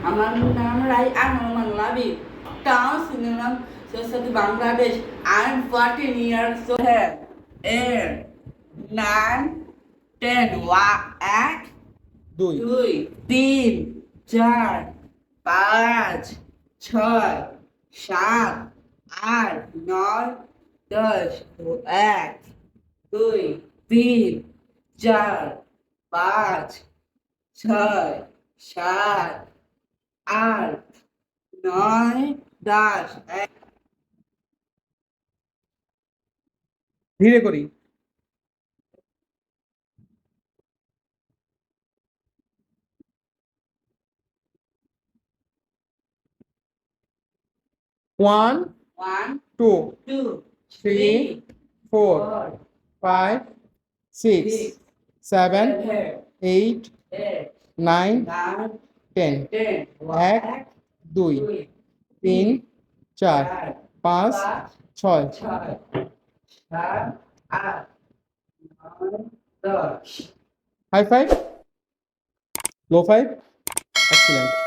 আমার নাম রাই আনোমান লাবি টাউন সিনেমাম society Bangladesh I am 14 years old এর 9 10 এক দুই দুই তিন চার পাঁচ ছয় সাত আট নয় দশ এক দুই তিন চার পাঁচ ছয় সাত আট নয় দশ ধীরে করি। One one two two three four five six seven eight nine ten এক দুই তিন চার পাঁচ ছয় ছয় সাত আট নয় দশ high five low five excellent